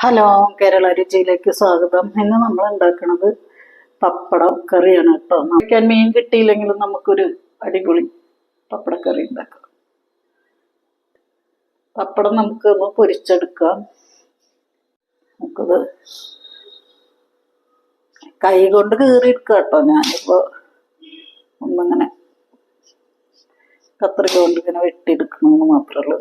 Hello, Kerala രുചിയിലേക്ക് സ്വാഗതം. ഇന്ന് നമ്മൾ ഉണ്ടാക്കുന്നത് പപ്പടം കറിയാണ് കേട്ടോ. നമുക്ക് മീൻ കിട്ടിയില്ലെങ്കിലും നമുക്കൊരു അടിപൊളി പപ്പടക്കറി ഉണ്ടാക്കാം. പപ്പടം നമുക്ക് ഒന്ന് പൊരിച്ചെടുക്കാം. നമുക്കത് കൈ കൊണ്ട് കീറിയെടുക്കാം കേട്ടോ. ഞാനിപ്പോ ഒന്നിങ്ങനെ കത്രിക കൊണ്ട് ഇങ്ങനെ വെട്ടിയെടുക്കണമെന്ന് മാത്രമേ ഉള്ളൂ.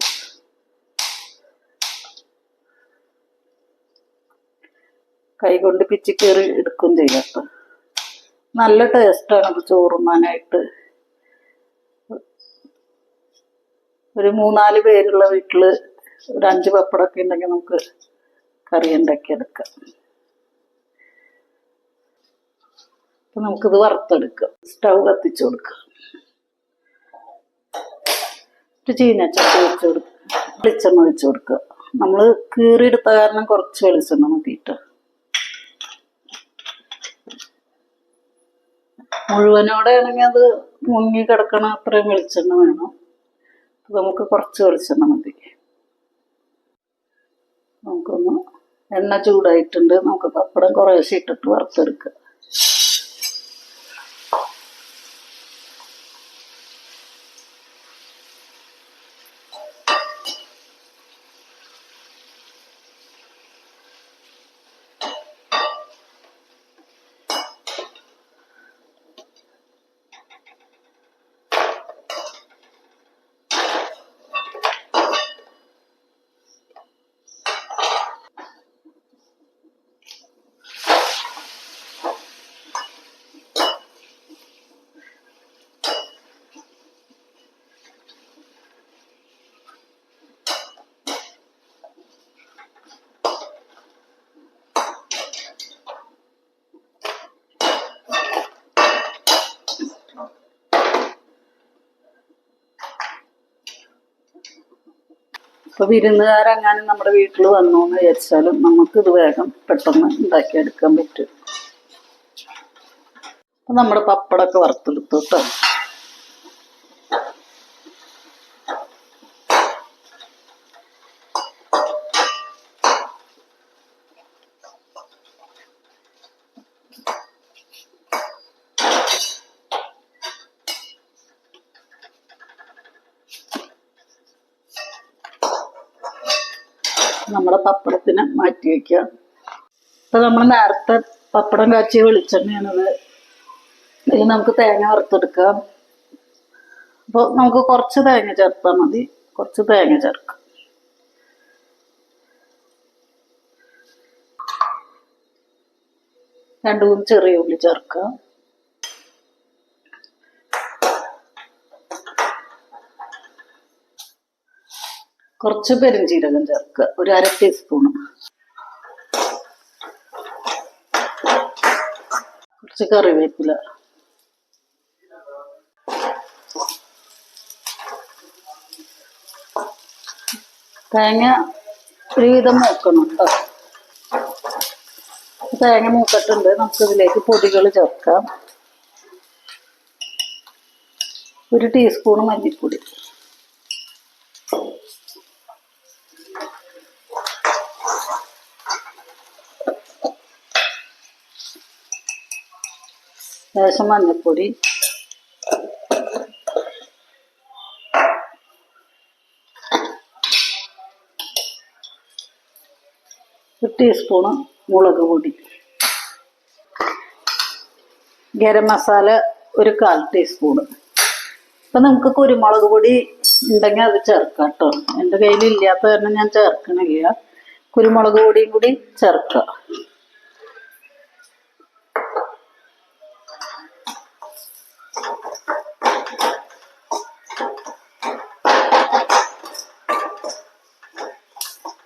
കൈ കൊണ്ട് പിച്ചിക്കേറി എടുക്കുകയും ചെയ്യാം കേട്ടോ. നല്ല ടേസ്റ്റാണ് അത് ചോറുണ്ണാനായിട്ട്. ഒരു 3-4 പേരുള്ള വീട്ടില് ഒരു 5 പപ്പടമൊക്കെ ഉണ്ടെങ്കിൽ നമുക്ക് കറി ഉണ്ടാക്കിയെടുക്കാം. അപ്പൊ നമുക്കിത് വറുത്തെടുക്കാം. സ്റ്റൗ കത്തിച്ചു കൊടുക്കാം. ചീനച്ചട്ടി വെച്ച് കൊടുക്കുക. വെളിച്ചെണ്ണ ഒഴിച്ചു കൊടുക്കുക. നമ്മൾ കീറിയെടുത്ത കാരണം കുറച്ച് വെളിച്ചെണ്ണ മതിയിട്ട്. മുഴുവനോടെ ആണെങ്കിൽ അത് മുങ്ങി കിടക്കണ അത്രയും വെളിച്ചെണ്ണ വേണം. നമുക്ക് കുറച്ച് വെളിച്ചെണ്ണ മതി. നമുക്കൊന്ന് എണ്ണ ചൂടായിട്ടുണ്ട്. നമുക്ക് പപ്പടം കുറേശ്ശെ ഇട്ടിട്ട് വറുത്തെടുക്കുക. ഇപ്പൊ വിരുന്നുകാരെങ്ങാനും നമ്മുടെ വീട്ടിൽ വന്നു എന്ന് വിചാരിച്ചാലും നമുക്കിത് വേഗം പെട്ടെന്ന് ഉണ്ടാക്കിയെടുക്കാൻ പറ്റും. അപ്പൊ നമ്മുടെ പപ്പടമൊക്കെ വറുത്തെടുത്തു കേട്ടോ. നമ്മുടെ പപ്പടത്തിന് മാറ്റി വയ്ക്കുക. ഇപ്പൊ നമ്മൾ നേരത്തെ പപ്പടം കാച്ചിയ വെളിച്ചെണ്ണയാണിത്. ഇതിൽ നമുക്ക് തേങ്ങ വറുത്തെടുക്കാം. അപ്പോൾ നമുക്ക് കുറച്ച് തേങ്ങ ചേർത്താൽ മതി. കുറച്ച് തേങ്ങ ചേർക്കാം. രണ്ട് 3 ചെറിയ ഉള്ളി ചേർക്കാം. കുറച്ച് പെരുംജീരകം ചേർക്കുക, ഒരു 1/2 ടീസ്പൂണ്. കുറച്ച് കറിവേപ്പില. തേങ്ങ ഒരുവിധം മൂക്കണം കേട്ടോ. തേങ്ങ മൂക്കട്ടുണ്ട്. നമുക്കിതിലേക്ക് പൊടികൾ ചേർക്കാം. 1 ടീസ്പൂണ് മല്ലിപ്പൊടി, ലേശം മഞ്ഞൾപ്പൊടി, 1 ടീസ്പൂണ് മുളക് പൊടി, ഗരം മസാല ഒരു 1/4 ടീസ്പൂണ്. ഇപ്പം നമുക്ക് കുരുമുളക് പൊടി ഉണ്ടെങ്കിൽ അത് ചേർക്കാം കേട്ടോ. എൻ്റെ കയ്യിൽ ഇല്ലാത്ത കാരണം ഞാൻ ചേർക്കണില്ല. കുരുമുളക് പൊടിയും കൂടി ചേർക്കുക.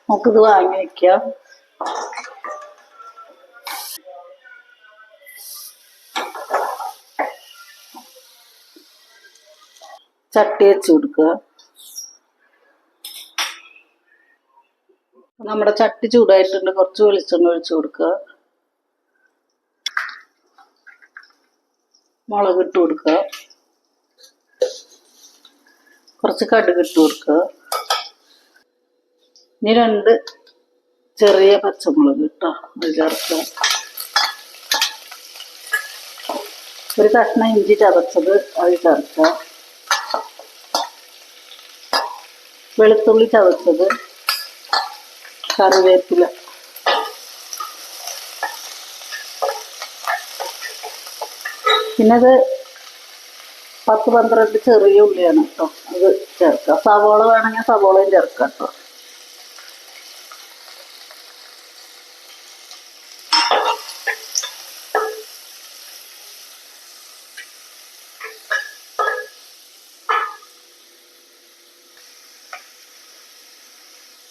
നമുക്കിത് വാങ്ങി വയ്ക്കാം. ചട്ടി വെച്ച് കൊടുക്കുക. നമ്മുടെ ചട്ടി ചൂടായിട്ടുണ്ട്. കുറച്ച് വെളിച്ചെണ്ണ ഒഴിച്ചു കൊടുക്കുക. മുളക് ഇട്ട് കൊടുക്കുക. കുറച്ച് കടുക് ഇട്ട് കൊടുക്കുക. ഇനി 2 ചെറിയ പച്ചമുളക് കേട്ടോ അത് ചേർക്കുക. ഒരു കഷ്ണം ഇഞ്ചി ചതച്ചത് അത് ചേർക്കുക. വെളുത്തുള്ളി ചതച്ചത്, കറിവേപ്പില, പിന്നെ അത് 10-12 ചെറിയ ഉള്ളിയാണ് കേട്ടോ അത് ചേർക്കുക. സവോള വേണമെങ്കിൽ സവോളയും ചേർക്കാം കേട്ടോ.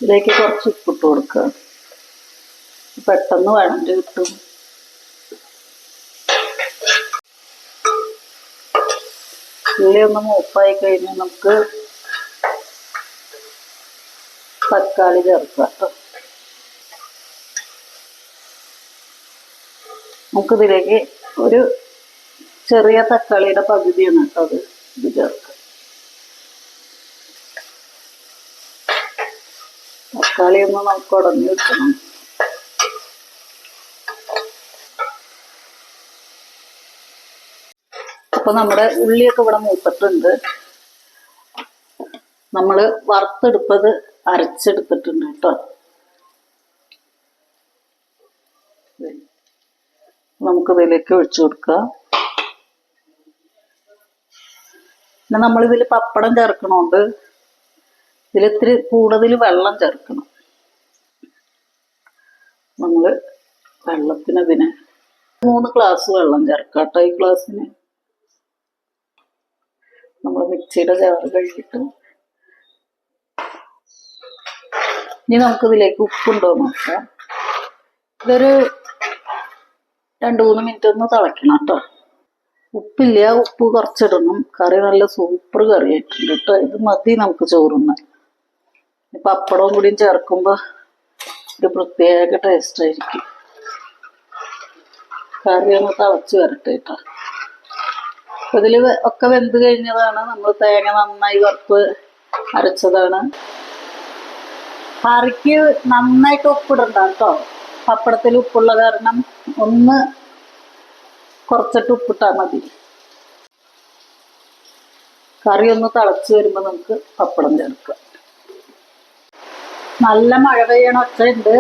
ഇതിലേക്ക് കുറച്ച് ഉപ്പിട്ട് കൊടുക്കുക. പെട്ടെന്ന് വഴണ്ട് കിട്ടും. ഉള്ളി ഒന്ന് മൂപ്പായി കഴിഞ്ഞാൽ നമുക്ക് തക്കാളി ചേർക്കാം കേട്ടോ. നമുക്കിതിലേക്ക് ഒരു ചെറിയ തക്കാളിയുടെ പകുതിയാണ് കേട്ടോ ഇത് ചേർക്കുക. തക്കാളി ഒന്ന് നമുക്ക് ഉടഞ്ഞു വെക്കണം. അപ്പൊ നമ്മുടെ ഉള്ളിയൊക്കെ ഇവിടെ മൂത്തിട്ടുണ്ട്. നമ്മള് വറുത്തെടുപ്പത് അരച്ചെടുത്തിട്ടുണ്ട് കേട്ടോ. നമുക്കിതിലേക്ക് ഒഴിച്ചു കൊടുക്കാം. പിന്നെ നമ്മളിതിൽ പപ്പടം ചേർക്കണോണ്ട് ഇതിലിത്തിരി കൂടുതൽ വെള്ളം ചേർക്കണം. നമ്മള് വെള്ളത്തിനതിന് 3 ഗ്ലാസ് വെള്ളം ചേർക്കാം കേട്ടോ. ഈ ഗ്ലാസ്സിന് നമ്മൾ മിക്സിയുടെ ജാറ് കഴുകിയിട്ട് ഇനി നമുക്കിതിലേക്ക് ഉപ്പുണ്ടോ നോക്കാം. ഇതൊരു 2-3 മിനിറ്റ് ഒന്ന് തിളയ്ക്കണം കേട്ടോ. ഉപ്പില്ല, ഉപ്പ് കുറച്ചിടണം. കറി നല്ല സൂപ്പർ കറി ആയിട്ടുണ്ട് കേട്ടോ. ഇത് മതി നമുക്ക് ചോറുന്ന. പപ്പടവും കൂടിയും ചേർക്കുമ്പോൾ ഒരു പ്രത്യേക ടേസ്റ്റ് ആയിരിക്കും. കറി ഒന്ന് തിളച്ച് വരട്ടെ കേട്ടോ. ഇതിൽ ഒക്കെ വെന്ത് കഴിഞ്ഞതാണ്. നമ്മൾ തേങ്ങ നന്നായി വറുത്ത് അരച്ചതാണ്. കറിക്ക് നന്നായിട്ട് ഉപ്പിടണ്ട കേട്ടോ. പപ്പടത്തിൽ ഉപ്പുള്ള കാരണം ഒന്ന് കുറച്ചിട്ട് ഉപ്പിട്ടാൽ മതി. കറി ഒന്ന് തിളച്ച് വരുമ്പോൾ നമുക്ക് പപ്പടം ചേർക്കാം. നല്ല മഴ പെയ്യണ ഒച്ചയുണ്ട്.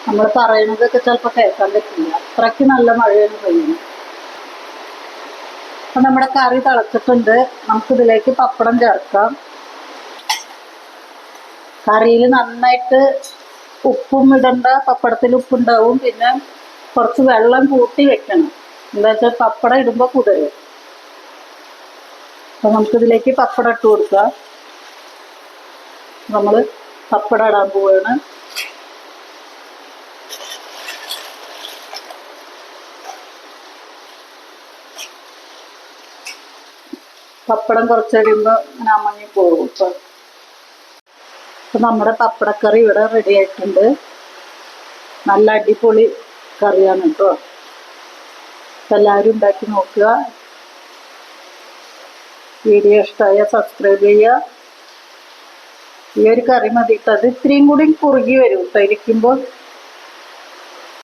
നമ്മൾ പറയുന്നതൊക്കെ ചിലപ്പോൾ കേൾക്കാൻ പറ്റില്ല. അത്രയ്ക്ക് നല്ല മഴയാണ് പെയ്യുന്നത്. അപ്പൊ നമ്മുടെ കറി തിളച്ചിട്ടുണ്ട്. നമുക്കിതിലേക്ക് പപ്പടം ചേർക്കാം. കറിയിൽ നന്നായിട്ട് ഉപ്പും ഇടണ്ട. പപ്പടത്തിൽ ഉപ്പുണ്ടാവും. പിന്നെ കുറച്ച് വെള്ളം കൂട്ടി വെക്കണം. എന്താ വെച്ചാൽ പപ്പടം ഇടുമ്പോൾ കുതിരും. അപ്പൊ നമുക്കിതിലേക്ക് പപ്പടം ഇട്ട് കൊടുക്കാം. നമ്മൾ പപ്പടം ഇടാൻ പോവാണ്. പപ്പടം കുറച്ച് കഴിയുമ്പോൾ ഇങ്ങനെ അമങ്ങി പോകും. ഇപ്പം നമ്മുടെ പപ്പടക്കറി ഇവിടെ റെഡി ആയിട്ടുണ്ട്. നല്ല അടിപൊളി കറിയാണ് കേട്ടോ. എല്ലാവരും ഉണ്ടാക്കി നോക്കുക. വീഡിയോ ഇഷ്ടമായ സബ്സ്ക്രൈബ് ചെയ്യുക. ഈ ഒരു കറി മതി കേട്ടോ. അത് ഇത്രയും കൂടി കുറുകി വരും കേട്ടോ ഇരിക്കുമ്പോൾ.